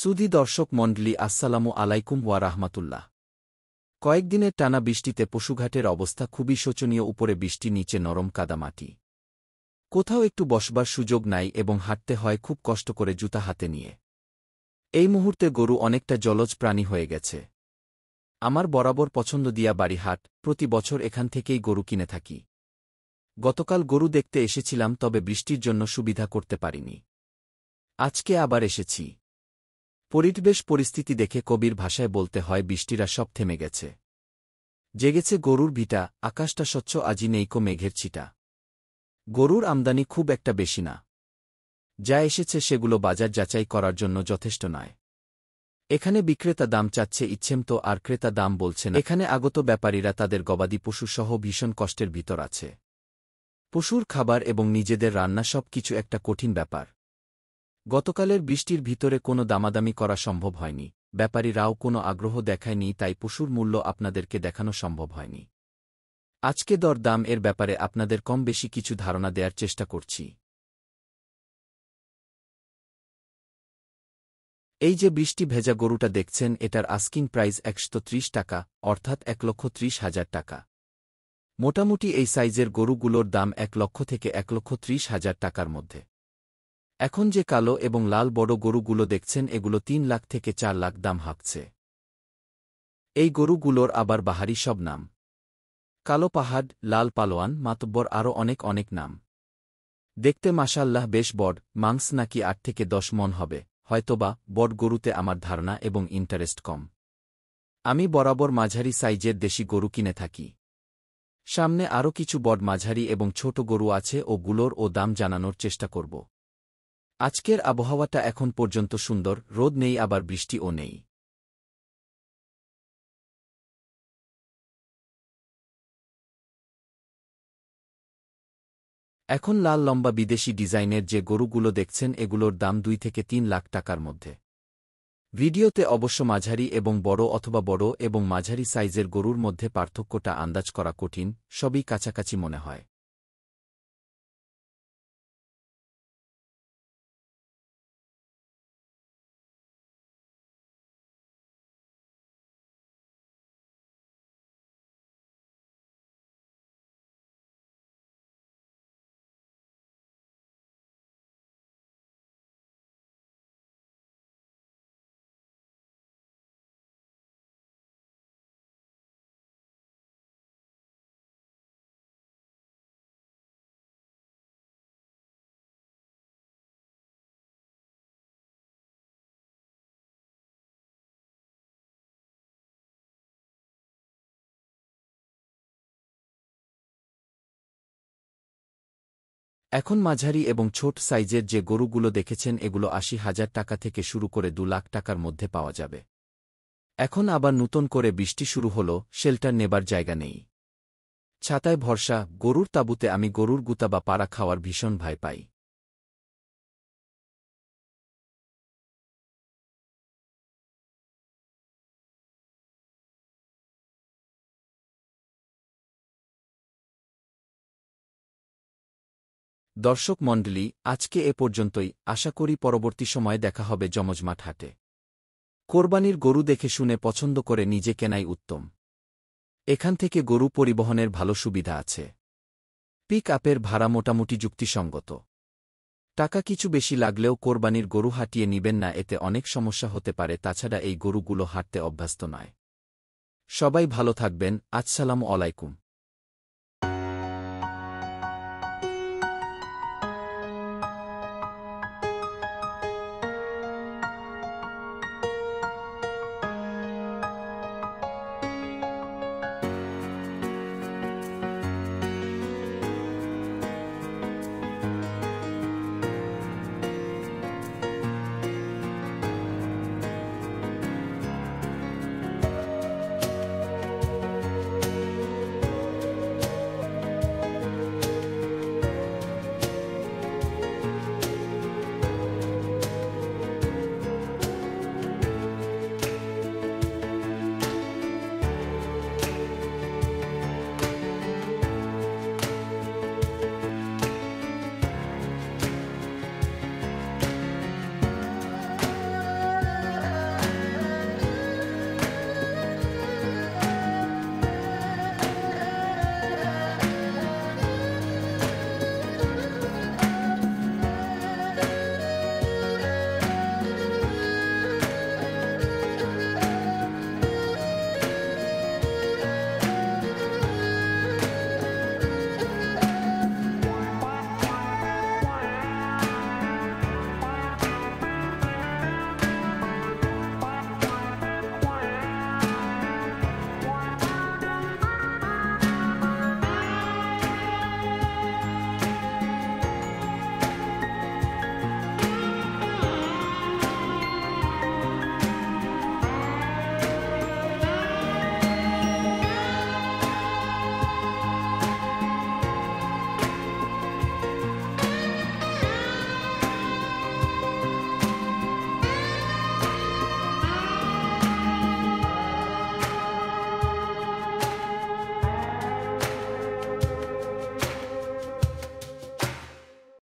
সুধী দর্শক মণ্ডলী আসসালামু আলাইকুম ওয়া রাহমাতুল্লাহ। কয়েকদিনের টানা বৃষ্টিতে পশুঘাটের অবস্থা খুবই শোচনীয়। উপরে বৃষ্টি, নিচে নরম কাদামাটি, কোথাও একটু বসবার সুযোগ নাই এবং হাঁটতে হয় খুব কষ্ট করে জুতা হাতে নিয়ে। এই মুহূর্তে গরু অনেকটা জলজ প্রাণী হয়ে গেছে। আমার বরাবর পছন্দ দিয়া বাড়ি হাট, প্রতি বছর এখান থেকেই গরু কিনে থাকি। গতকাল গরু দেখতে এসেছিলাম, তবে বৃষ্টির জন্য সুবিধা করতে পারিনি। আজকে আবার এসেছি। পরিবেশ পরিস্থিতি দেখে কবির ভাষায় বলতে হয়, বৃষ্টিরা সব থেমে গেছে, জেগেছে গরুর ভিটা, আকাশটা স্বচ্ছ, আজি নেইকো মেঘের ছিটা। গরুর আমদানি খুব একটা বেশি না, যা এসেছে সেগুলো বাজার যাচাই করার জন্য যথেষ্ট নয়। এখানে বিক্রেতা দাম চাচ্ছে ইচ্ছেমতো, আর ক্রেতা দাম বলছে না। এখানে আগত ব্যাপারীরা তাদের গবাদি পশুসহ ভীষণ কষ্টের ভিতর আছে। পশুর খাবার এবং নিজেদের রান্না সব কিছু একটা কঠিন ব্যাপার। গতকালের বৃষ্টির ভিতরে কোনো দামাদামি করা সম্ভব হয়নি, ব্যাপারীরাও কোনো আগ্রহ দেখায়নি, তাই পশুর মূল্য আপনাদেরকে দেখানো সম্ভব হয়নি। আজকে দর দাম এর ব্যাপারে আপনাদের কম বেশি কিছু ধারণা দেওয়ার চেষ্টা করছি। এই যে বৃষ্টি ভেজা গরুটা দেখছেন, এটার আস্কিং প্রাইস 130 টাকা, অর্থাৎ 1,30,000 টাকা। মোটামুটি এই সাইজের গরুগুলোর দাম 1 লক্ষ থেকে 1,30,000 টাকার মধ্যে। এখন যে কালো এবং লাল বড় গরুগুলো দেখছেন, এগুলো 3 লাখ থেকে 4 লাখ দাম হাঁকছে। এই গরুগুলোর আবার বাহারি সব নাম, কালো পাহাড়, লাল পালোয়ান, মাতব্বর, আরও অনেক অনেক নাম। দেখতে মাশাআল্লাহ বেশ বড়, মাংস নাকি 8 থেকে 10 মণ হবে, হয়তোবা। বড় গরুতে আমার ধারণা এবং ইন্টারেস্ট কম। আমি বরাবর মাঝারি সাইজের দেশি গরু কিনে থাকি। সামনে আরও কিছু বড়, মাঝারি এবং ছোট গরু আছে, ওগুলোর দাম জানানোর চেষ্টা করব। আজকের আবহাওয়াটা এখন পর্যন্ত সুন্দর, রোদ নেই আবার বৃষ্টিও নেই। এখন লাল লম্বা বিদেশি ডিজাইনের যে গরুগুলো দেখছেন, এগুলোর দাম 2 থেকে 3 লাখ টাকার মধ্যে। ভিডিওতে অবশ্য মাঝারি এবং বড় অথবা বড় এবং মাঝারি সাইজের গরুর মধ্যে পার্থক্যটা আন্দাজ করা কঠিন, সবই কাছাকাছি মনে হয়। এখন মাঝারি এবং ছোট সাইজের যে গরুগুলো দেখেছেন, এগুলো 80,000 টাকা থেকে শুরু করে 2 লাখ টাকার মধ্যে পাওয়া যাবে। এখন আবার নতুন করে বৃষ্টি শুরু হলো, শেল্টার নেবার জায়গা নেই। ছাতায় ভরসা, গরুর তাঁবুতে আমি গরুর গুতা বা পাড়া খাওয়ার ভীষণ ভয় পাই। দর্শক মণ্ডলী, আজকে এ পর্যন্তই। আশা করি পরবর্তী সময়ে দেখা হবে জমজমাট হাটে। কোরবানির গরু দেখে শুনে পছন্দ করে নিজে কেনাই উত্তম। এখান থেকে গরু পরিবহনের ভালো সুবিধা আছে। পিক আপের ভাড়া মোটামুটি যুক্তিসঙ্গত। টাকা কিছু বেশি লাগলেও কোরবানির গরু হাঁটিয়ে নিবেন না, এতে অনেক সমস্যা হতে পারে। তাছাড়া এই গরুগুলো হাঁটতে অভ্যস্ত নয়। সবাই ভালো থাকবেন, আসসালামু আলাইকুম।